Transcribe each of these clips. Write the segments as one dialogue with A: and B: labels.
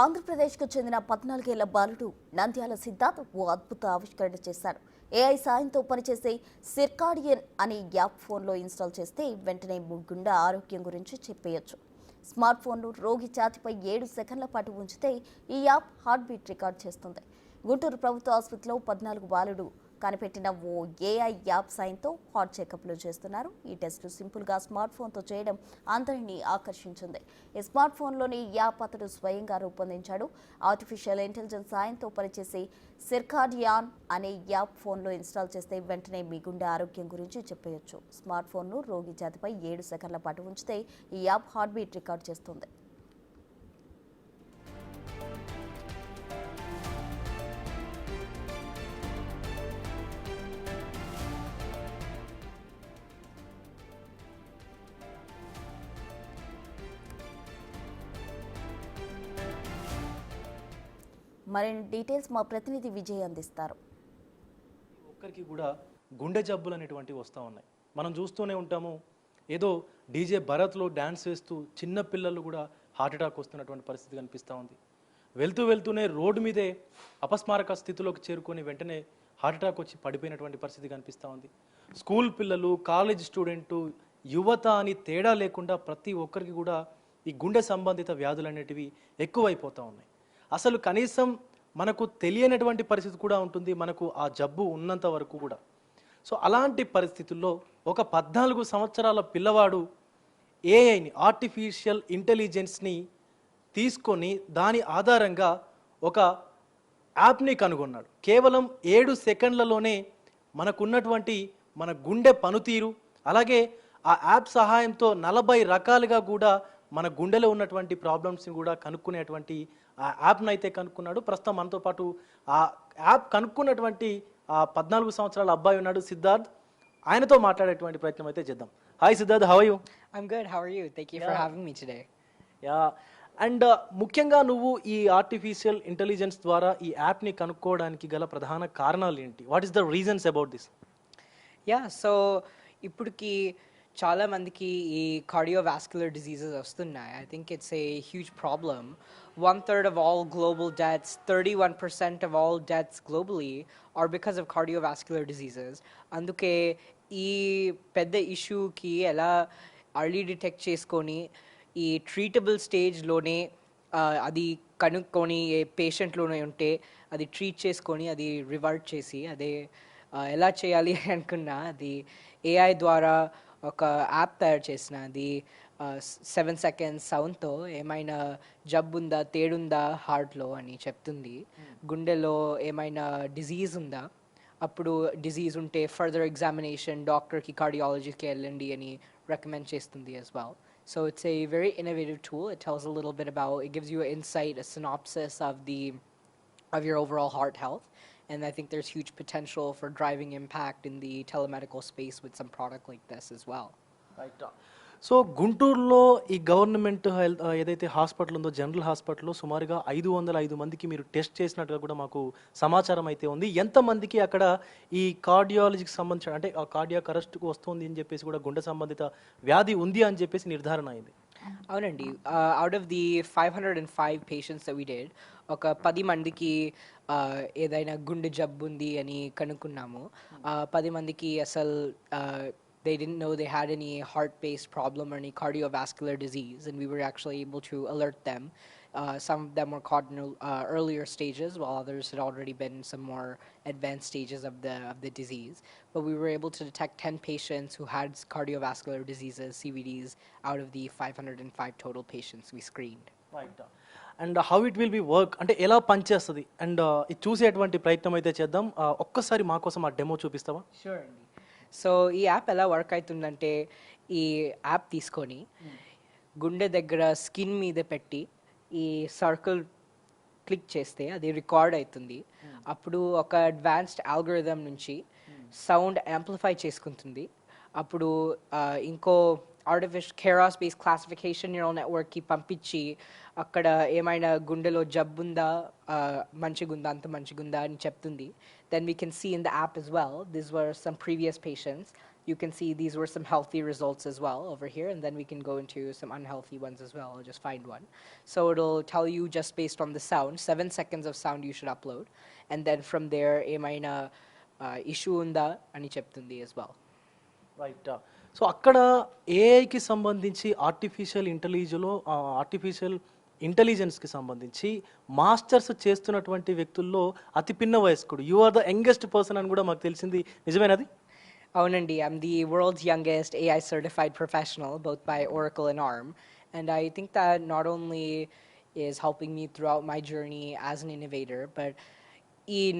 A: ఆంధ్రప్రదేశ్కు చెందిన 14 ఏళ్ల బాలుడు నంద్యాల సిద్ధార్థ్ ఓ అద్భుత ఆవిష్కరణ చేశారు. ఏఐ సాయంతో పనిచేసే సిర్కాడియన్ అనే యాప్ ఫోన్లో ఇన్స్టాల్ చేస్తే వెంటనే గుండె ఆరోగ్యం గురించి చెప్పేయొచ్చు. స్మార్ట్ ఫోన్ను రోగి ఛాతీపై 7 సెకన్ల పాటు ఉంచితే ఈ యాప్ హార్ట్ బీట్ రికార్డ్ చేస్తుంది. గుంటూరు ప్రభుత్వ ఆసుపత్రిలో 14 బాలుడు కనిపెట్టిన ఓ ఏఐ యాప్ సాయంతో హార్ట్ చెకప్లు చేస్తున్నారు. ఈ టెస్టు సింపుల్గా స్మార్ట్ ఫోన్తో చేయడం అందరినీ ఆకర్షించింది. ఈ స్మార్ట్ ఫోన్లోని యాప్ అతడు స్వయంగా రూపొందించాడు. ఆర్టిఫిషియల్ ఇంటెలిజెన్స్ సాయంతో పనిచేసే సిర్కాడియాన్ అనే యాప్ ఫోన్లో ఇన్స్టాల్ చేస్తే వెంటనే మీ గుండె ఆరోగ్యం గురించి చెప్పేయొచ్చు. స్మార్ట్ ఫోన్ను రోగి ఛాతీపై 7 సెకన్ల పాటు ఉంచితే ఈ యాప్ హార్ట్ బీట్ రికార్డ్ చేస్తుంది. మరిన్ని డీటెయిల్స్ మా ప్రతినిధి విజయ్ అందిస్తారు.
B: ఒక్కరికి కూడా గుండె జబ్బులు అనేటువంటివి వస్తూ ఉన్నాయి. మనం చూస్తూనే ఉంటాము, ఏదో డీజే భరత్లో డ్యాన్స్ వేస్తూ చిన్న పిల్లలు కూడా హార్ట్ అటాక్ వస్తున్నటువంటి పరిస్థితి కనిపిస్తూ ఉంది. వెళ్తూనే రోడ్డు మీదే అపస్మారక స్థితిలోకి చేరుకొని వెంటనే హార్ట్ అటాక్ వచ్చి పడిపోయినటువంటి పరిస్థితి కనిపిస్తూ ఉంది. స్కూల్ పిల్లలు, కాలేజ్ స్టూడెంటు, యువత అని తేడా లేకుండా ప్రతి ఒక్కరికి కూడా ఈ గుండె సంబంధిత వ్యాధులు అనేటివి ఎక్కువైపోతూ ఉన్నాయి. అసలు కనీసం మనకు తెలియనటువంటి పరిస్థితి కూడా ఉంటుంది, మనకు ఆ జబ్బు ఉన్నంత వరకు కూడా. సో అలాంటి పరిస్థితుల్లో ఒక 14 సంవత్సరాల పిల్లవాడు ఏఐని, ఆర్టిఫిషియల్ ఇంటెలిజెన్స్ని తీసుకొని దాని ఆధారంగా ఒక యాప్ని కనుగొన్నాడు. కేవలం 7 సెకండ్లలోనే మనకున్నటువంటి మన గుండె పనితీరు, అలాగే ఆ యాప్ సహాయంతో 40 రకాలుగా కూడా మన గుండెలో ఉన్నటువంటి ప్రాబ్లమ్స్ని కూడా కనుక్కునేటువంటి ఆ యాప్ను అయితే కనుక్కున్నాడు. ప్రస్తుతం మనతో పాటు ఆ యాప్ కనుక్కున్నటువంటి ఆ 14 సంవత్సరాల అబ్బాయి ఉన్నాడు, సిద్ధార్థ్. ఆయనతో మాట్లాడేటువంటి ప్రయత్నం అయితే చేద్దాం. Hi Siddharth, how are you?
C: I'm good. How are you? Thank you for having me today.
B: Yeah, and ముఖ్యంగా నువ్వు ఈ ఆర్టిఫిషియల్ ఇంటెలిజెన్స్ ద్వారా ఈ యాప్ని కనుక్కోవడానికి గల ప్రధాన కారణాలు ఏంటి? What is the reasons about this?
C: So ఇప్పటికి చాలా మందికి ఈ కార్డియోవాస్కులర్ డిసీజెస్ వస్తున్నాయి. I think it's a huge problem. 1/3 of all global deaths, 31% of all deaths globally are because of cardiovascular diseases. అందుకే ఈ పెద్ద ఇష్యూకి ఎలా అర్లీ డిటెక్ట్ చేసుకొని ఈ ట్రీటబుల్ స్టేజ్లోనే అది కనుక్కొని ఏ పేషెంట్లోనే ఉంటే అది ట్రీట్ చేసుకొని అది రివర్ట్ చేసి అదే ఎలా చేయాలి అనుకున్నా అది ఏఐ ద్వారా ఒక యాప్ తయారు చేసిన. అది 7 సెకండ్స్ సౌండ్తో ఏమైనా జబ్బుందా, తేడుందా హార్ట్లో అని చెప్తుంది. గుండెలో ఏమైనా డిజీజ్ ఉందా, అప్పుడు డిజీజ్ ఉంటే ఫర్దర్ ఎగ్జామినేషన్ డాక్టర్కి, కార్డియాలజీకి వెళ్ళండి అని రికమెండ్ చేస్తుంది as well. So it's a very innovative tool. It tells a little bit about, it gives you an insight, a synopsis of your overall heart health. And I think there's huge potential for driving impact in the telemedical space with some product like this as well.
B: Right. So గుంటూరులో ఈ government health ఏదైతే hospital ఉందో, general హాస్పిటల్లో సుమారుగా 505 మందికి మీరు test చేసినట్టుగా కూడా మాకు సమాచారం అయితే ఉంది. ఎంతమందికి అక్కడ ఈ కార్డియాలజీకి సంబంధించిన, అంటే ఆ కార్డియాక్ అరెస్ట్కు వస్తుంది అని చెప్పేసి కూడా గుండె సంబంధిత వ్యాధి ఉంది అని చెప్పేసి నిర్ధారణ అయింది?
C: అవునండి, out of the 505 patients that we did, ఒక 10 మందికి ఏదైనా గుండె జబ్బు ఉంది అని కనుక్కున్నాము. 10 మందికి అసలు they didn't know they had any heart-based problem or any cardiovascular disease, and we were actually able to alert them. Some of them were caught in earlier stages, while others had already been in some more advanced stages of the disease. But we were able to detect 10 patients who had cardiovascular diseases, CVDs, out of the 505 total patients we screened.
B: Right. And how it will be work, అంటే ఎలా పనిచేస్తుంది, and ఇది చూసేటువంటి ప్రయత్నం అయితే చేద్దాం. ఒక్కసారి మా కోసం ఆ డెమో చూపిస్తావా?
C: షూర్ అండి. సో ఈ యాప్ ఎలా వర్క్ అవుతుందంటే, ఈ యాప్ తీసుకొని గుండె దగ్గర స్కిన్ మీద పెట్టి ఈ సర్కిల్ క్లిక్ చేస్తే అది రికార్డ్ అవుతుంది. అప్పుడు ఒక అడ్వాన్స్డ్ ఆల్గోరిథం నుంచి సౌండ్ యాంప్లిఫై చేసుకుంటుంది. అప్పుడు ఇంకో artificial Keras based classification neural నెట్వర్క్కి పంపించి అక్కడ ఏమైనా గుండెలో జబ్బుందా, మంచిగుందా, అంత మంచిగుందా అని చెప్తుంది. Then we can see in the app as well, these were some previous patients you can see these were some healthy results as well over here, and then we can go into some unhealthy ones as well. I'll just find one. So it'll tell you just based on the sound, 7 seconds of sound you should upload, and then from there ఏమైనా issue ఉందా అని చెప్తుంది as well.
B: Right. So అక్కడ ఏఐకి సంబంధించి artificial ఇంటెలిజెన్స్కి సంబంధించి masters చేస్తున్నటువంటి వ్యక్తుల్లో అతి పిన్న వయస్కుడు, you are the youngest person అని కూడా మాకు తెలిసింది, నిజమేనది?
C: అవునండి, I'm the world's youngest AI certified professional, both by Oracle and ARM. And I think that not only is helping me throughout my journey as an innovator, but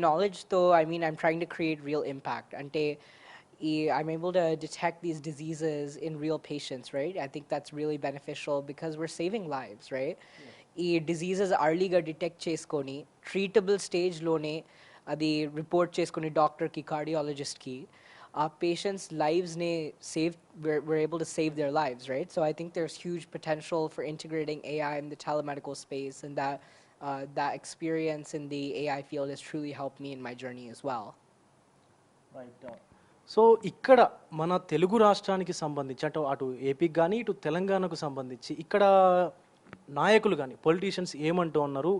C: knowledge though, I mean, I'm trying to create real impact. Ante, I'm able to detect these diseases in real patients, right? I think that's really beneficial because we're saving lives, right? ఈ diseases earlyగా detect చేసుకొని treatable stage లోనే అది report చేసుకొని doctorకి cardiologistకి ఆ patients' lives-ని we're able to save their lives, right? So I think there's huge potential for integrating AI in the telemedical space, and that experience in the AI field has truly helped me in my journey as well.
B: Right. So ఇక్కడ మన తెలుగు రాష్ట్రానికి సంబంధించి అటు ఏపీకి కానీ ఇటు తెలంగాణకు సంబంధించి ఇక్కడ నాయకులు కానీ పొలిటీషియన్స్ ఏమంటూ ఉన్నారు?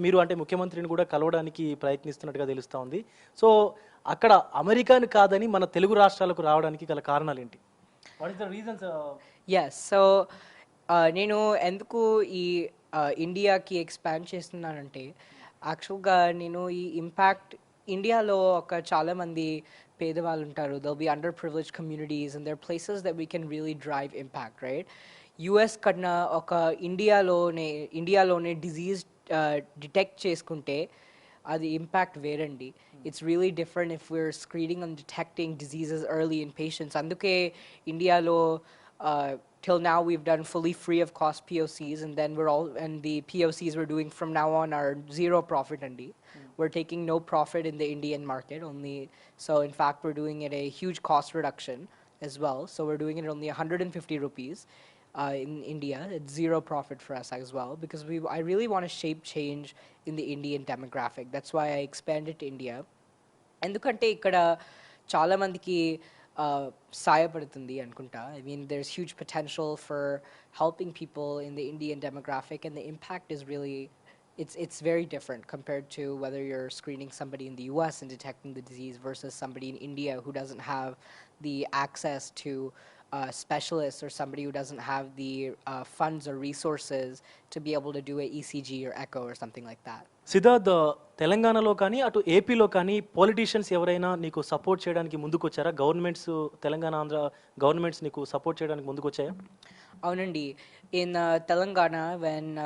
B: మీరు అంటే ముఖ్యమంత్రిని కూడా కలవడానికి ప్రయత్నిస్తున్నట్టుగా తెలుస్తూ ఉంది. సో అక్కడ అమెరికాని కాదని మన తెలుగు రాష్ట్రాలకు రావడానికి గల కారణాలు ఏంటి? What is the reasons?
C: Yes, so నేను ఎందుకు ఈ ఇండియాకి ఎక్స్పాండ్ చేస్తున్నానంటే, యాక్చువల్గా నేను ఈ ఇంపాక్ట్ ఇండియాలో చాలామంది పేదవాళ్ళు ఉంటారు. They'll be under privilege communities and their places that we can really drive impact, right? US కన్నా ఇండియాలోనే డిజీజ్ డిటెక్ట్ చేసుకుంటే అది ఇంపాక్ట్ వేరండి. It's really different if we are screening and detecting diseases early in patients. అందుకే ఇండియాలో till now we've done fully free of cost POCs, and then the POCs we're doing from now on are zero profit andi. We're taking no profit in the Indian market only. So in fact we're doing it a huge cost reduction as well. So we're doing it only 150 rupees in India. It's zero profit for us as well, because I really want to shape change in the Indian demographic. That's why I expanded to India. ఎందుకంటే ఇక్కడ చాలా మందికి సాయపడుతుంది అనుకుంటా. I mean, there's huge potential for helping people in the Indian demographic, and the impact is really, it's very different compared to whether you're screening somebody in the US and detecting the disease versus somebody in India who doesn't have the access to specialists, or somebody who doesn't have the funds or resources to be able to do a ECG or echo or something like that.
B: Siddharth, తెలంగాణలో కానీ అటు ఏపీలో కానీ politicians ఎవరైనా నీకు support చేయడానికి ముందుకు వచ్చారా? గవర్నమెంట్స్, తెలంగాణ ఆంధ్ర గవర్నమెంట్స్ నీకు సపోర్ట్ చేయడానికి ముందుకు వచ్చాయా?
C: అవునండి, in Telangana, when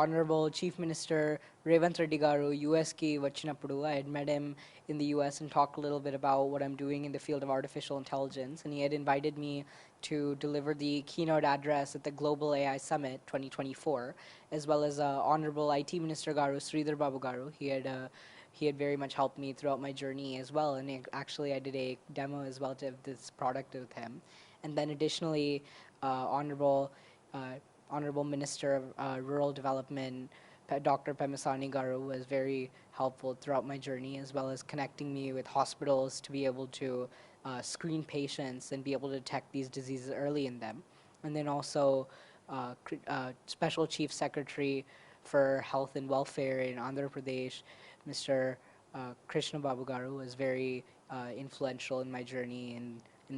C: Honorable Chief Minister Revanth Reddy garu US ki vachinappudu, I had met him in the US and talked a little bit about what I'm doing in the field of artificial intelligence, and he had invited me to deliver the keynote address at the Global AI Summit 2024, as well as Honorable IT Minister garu Sridhar Babu garu. He had very much helped me throughout my journey as well, and actually I did a demo as well of this product with him. And then additionally, Honorable Minister of Rural Development, Dr. Pemasani garu, was very helpful throughout my journey, as well as connecting me with hospitals to be able to screen patients and be able to detect these diseases early in them. And then also Special Chief Secretary for Health and Welfare in Andhra Pradesh, Mr. Krishna Babu garu, was very influential in my journey in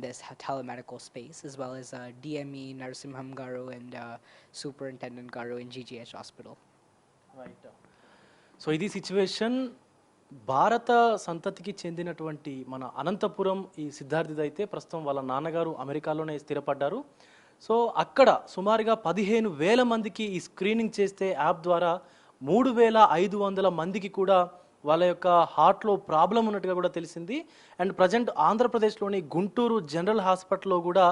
C: this telemedical space, as well as DME Narasimham garu and Superintendent garu in GGH Hospital.
B: Right. So ఇది situation. భారత సంతతికి చెందినటువంటి మన అనంతపురం ఈ సిద్ధార్థిది అయితే ప్రస్తుతం వాళ్ళ నాన్నగారు అమెరికాలోనే స్థిరపడ్డారు. సో అక్కడ సుమారుగా 15,000 మందికి ఈ స్క్రీనింగ్ చేస్తే యాప్ ద్వారా 3,500 మందికి కూడా వాళ్ళ యొక్క హార్ట్లో ప్రాబ్లం ఉన్నట్టుగా కూడా తెలిసింది. అండ్ ప్రజెంట్ ఆంధ్రప్రదేశ్లోని గుంటూరు జనరల్ హాస్పిటల్లో కూడా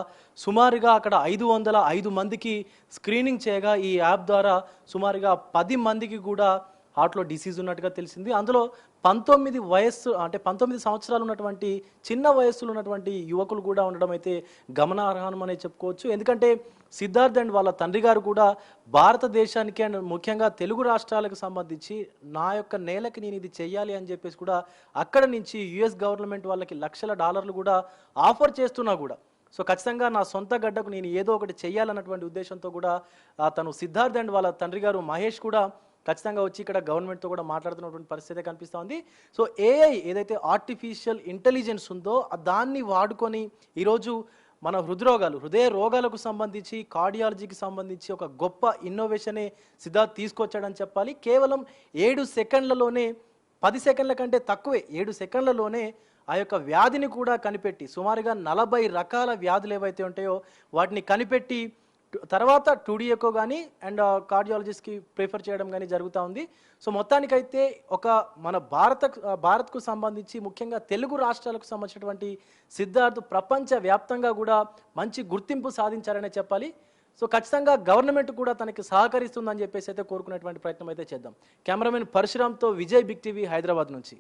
B: సుమారుగా అక్కడ 505 మందికి స్క్రీనింగ్ చేయగా ఈ యాప్ ద్వారా సుమారుగా 10 మందికి కూడా హార్ట్లో డిసీజ్ ఉన్నట్టుగా తెలిసింది. అందులో 19 సంవత్సరాలు ఉన్నటువంటి చిన్న వయస్సులో ఉన్నటువంటి యువకులు కూడా ఉండడం అయితే గమనార్హం అనేది చెప్పుకోవచ్చు. ఎందుకంటే సిద్ధార్థ్ అండ్ వాళ్ళ తండ్రి గారు కూడా భారతదేశానికి అండ్ ముఖ్యంగా తెలుగు రాష్ట్రాలకు సంబంధించి నా యొక్క నేలకి నేను ఇది చెయ్యాలి అని చెప్పేసి కూడా అక్కడ నుంచి యుఎస్ గవర్నమెంట్ వాళ్ళకి లక్షల డాలర్లు కూడా ఆఫర్ చేస్తున్నా కూడా సో ఖచ్చితంగా నా సొంత గడ్డకు నేను ఏదో ఒకటి చెయ్యాలన్నటువంటి ఉద్దేశంతో కూడా తను సిద్ధార్థ్ అండ్ వాళ్ళ తండ్రి గారు మహేష్ కూడా ఖచ్చితంగా వచ్చి ఇక్కడ గవర్నమెంట్తో కూడా మాట్లాడుతున్నటువంటి పరిస్థితి కనిపిస్తూ ఉంది. సో ఏఐ ఏదైతే ఆర్టిఫిషియల్ ఇంటెలిజెన్స్ ఉందో దాన్ని వాడుకొని ఈరోజు మన హృదయ రోగాలకు సంబంధించి కార్డియాలజీకి సంబంధించి ఒక గొప్ప ఇన్నోవేషనే సిద్ధార్థ్ తీసుకొచ్చాడని చెప్పాలి. కేవలం 7 సెకండ్లలోనే 10 సెకండ్ల కంటే తక్కువే 7 సెకండ్లలోనే ఆ యొక్క వ్యాధిని కూడా కనిపెట్టి సుమారుగా 40 రకాల వ్యాధులు ఏవైతే ఉంటాయో వాటిని కనిపెట్టి తర్వాత 2D ఎకో కానీ అండ్ కార్డియాలజిస్ట్కి ప్రిఫర్ చేయడం కానీ జరుగుతూ ఉంది. సో మొత్తానికైతే ఒక మన భారత్కు సంబంధించి ముఖ్యంగా తెలుగు రాష్ట్రాలకు సంబంధించినటువంటి సిద్ధార్థ్ ప్రపంచ వ్యాప్తంగా కూడా మంచి గుర్తింపు సాధించారనే చెప్పాలి. సో ఖచ్చితంగా గవర్నమెంట్ కూడా తనకి సహకరిస్తుందని చెప్పేసి అయితే కోరుకునేటువంటి ప్రయత్నం అయితే చేద్దాం. కెమెరామెన్ పరశురామ్తో విజయ్, బిగ్ టీవీ, హైదరాబాద్ నుంచి.